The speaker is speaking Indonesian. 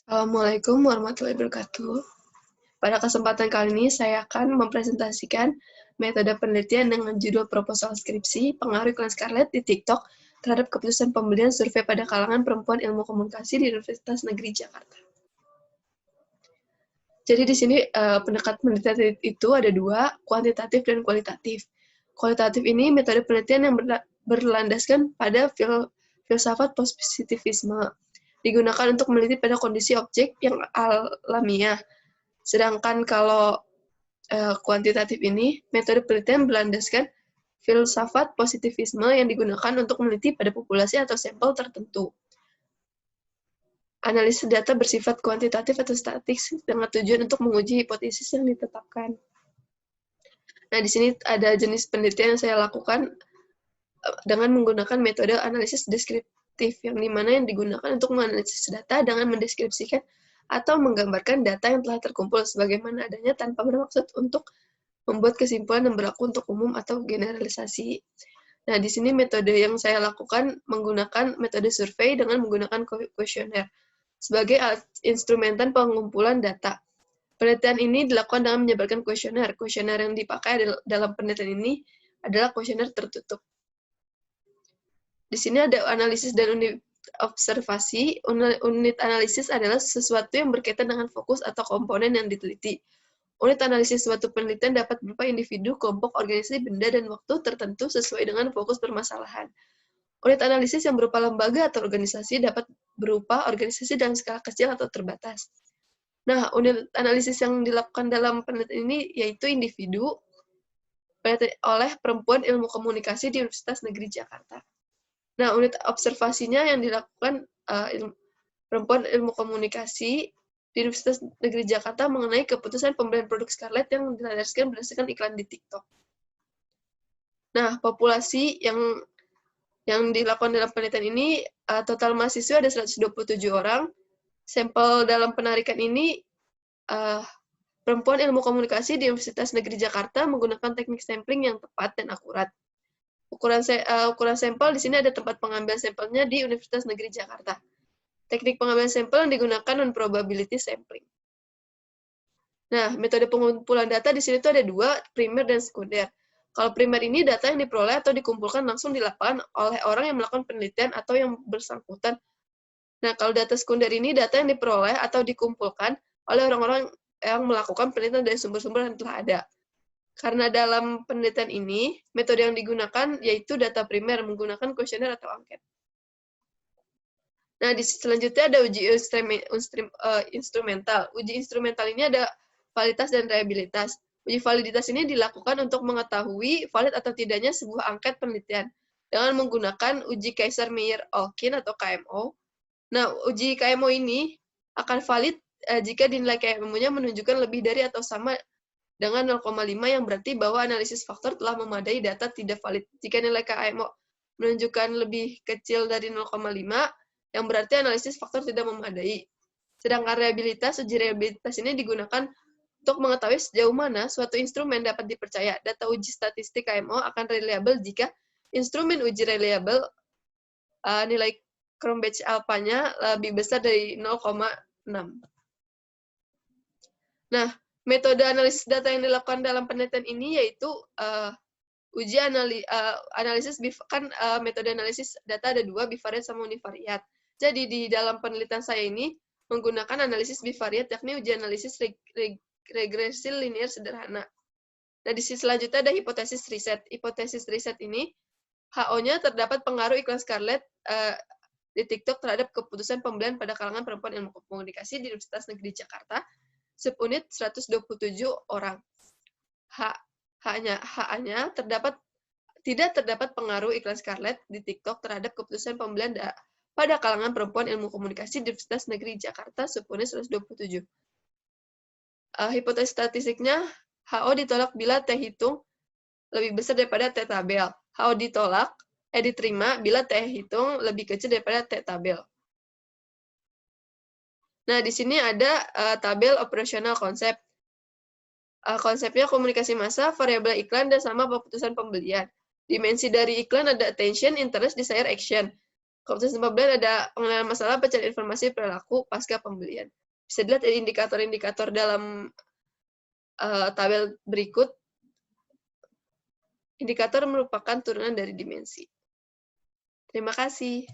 Assalamualaikum warahmatullahi wabarakatuh. Pada kesempatan kali ini, saya akan mempresentasikan metode penelitian dengan judul proposal skripsi, pengaruh iklan Scarlett di TikTok terhadap keputusan pembelian survei pada kalangan perempuan ilmu komunikasi di Universitas Negeri Jakarta. Jadi di sini pendekatan penelitian itu ada dua, kuantitatif dan kualitatif. Kualitatif ini metode penelitian yang berlandaskan pada filsafat positivisme, digunakan untuk meneliti pada kondisi objek yang alamiah. Sedangkan kalau kuantitatif ini, metode penelitian berlandaskan filsafat positivisme yang digunakan untuk meneliti pada populasi atau sampel tertentu. Analisis data bersifat kuantitatif atau statik dengan tujuan untuk menguji hipotesis yang ditetapkan. Nah, di sini ada jenis penelitian yang saya lakukan dengan menggunakan metode analisis deskriptif, yang dimana yang digunakan untuk menganalisis data dengan mendeskripsikan atau menggambarkan data yang telah terkumpul sebagaimana adanya tanpa bermaksud untuk membuat kesimpulan yang berlaku untuk umum atau generalisasi. Nah, di sini metode yang saya lakukan menggunakan metode survei dengan menggunakan kuesioner sebagai instrumentan pengumpulan data. Penelitian ini dilakukan dengan menyebarkan kuesioner. Kuesioner yang dipakai dalam penelitian ini adalah kuesioner tertutup. Di sini ada analisis dan unit observasi. Unit analisis adalah sesuatu yang berkaitan dengan fokus atau komponen yang diteliti. Unit analisis suatu penelitian dapat berupa individu, kelompok, organisasi, benda, dan waktu tertentu sesuai dengan fokus permasalahan. Unit analisis yang berupa lembaga atau organisasi dapat berupa organisasi dalam skala kecil atau terbatas. Nah, unit analisis yang dilakukan dalam penelitian ini yaitu individu oleh perempuan ilmu komunikasi di Universitas Negeri Jakarta. Nah, unit observasinya yang dilakukan perempuan ilmu komunikasi di Universitas Negeri Jakarta mengenai keputusan pembelian produk Scarlett yang dilandaskan berdasarkan iklan di TikTok. Nah, populasi yang dilakukan dalam penelitian ini, total mahasiswa ada 127 orang. Sampel dalam penarikan ini, perempuan ilmu komunikasi di Universitas Negeri Jakarta menggunakan teknik sampling yang tepat dan akurat. Ukuran sampel di sini ada tempat pengambilan sampelnya di Universitas Negeri Jakarta. Teknik pengambilan sampel yang digunakan non-probability sampling. Nah, metode pengumpulan data di sini tuh ada dua, primer dan sekunder. Kalau primer ini data yang diperoleh atau dikumpulkan langsung di lapangan oleh orang yang melakukan penelitian atau yang bersangkutan. Nah, kalau data sekunder ini data yang diperoleh atau dikumpulkan oleh orang-orang yang melakukan penelitian dari sumber-sumber yang telah ada. Karena dalam penelitian ini, metode yang digunakan yaitu data primer menggunakan kuesioner atau angket. Nah, di selanjutnya ada uji instrumental. Uji instrumental ini ada validitas dan reliabilitas. Uji validitas ini dilakukan untuk mengetahui valid atau tidaknya sebuah angket penelitian dengan menggunakan uji Kaiser-Meyer-Olkin atau KMO. Nah, uji KMO ini akan valid jika nilai KMO-nya menunjukkan lebih dari atau sama dengan 0,5 yang berarti bahwa analisis faktor telah memadai data tidak valid. Jika nilai KMO menunjukkan lebih kecil dari 0,5, yang berarti analisis faktor tidak memadai. Sedangkan uji reliabilitas ini digunakan untuk mengetahui sejauh mana suatu instrumen dapat dipercaya. Data uji statistik KMO akan reliable jika instrumen uji reliable nilai Cronbach alpha-nya lebih besar dari 0,6. Nah, metode analisis data yang dilakukan dalam penelitian ini yaitu uji analisis metode analisis data ada dua, bivariat sama univariat. Jadi di dalam penelitian saya ini menggunakan analisis bivariat, yakni uji analisis regresi linear sederhana. Nah, di sisi selanjutnya ada hipotesis riset. Hipotesis riset ini HO-nya terdapat pengaruh iklan Scarlett di TikTok terhadap keputusan pembelian pada kalangan perempuan ilmu komunikasi di Universitas Negeri Jakarta, subunit 127 orang. HA-nya tidak terdapat pengaruh iklan Scarlett di TikTok terhadap keputusan pembelian pada kalangan perempuan ilmu komunikasi di Universitas Negeri Jakarta, subunit 127. Hipotesis statistiknya, HO ditolak bila T hitung lebih besar daripada T tabel. HO diterima bila T hitung lebih kecil daripada T tabel. Nah, di sini ada tabel operasional konsep. Konsepnya komunikasi massa, variabel iklan, dan sama keputusan pembelian. Dimensi dari iklan ada attention, interest, desire, action. Kompetensi pembelian ada pengenalan masalah, pencarian informasi, perilaku pasca pembelian. Bisa dilihat dari indikator-indikator dalam tabel berikut. Indikator merupakan turunan dari dimensi. Terima kasih.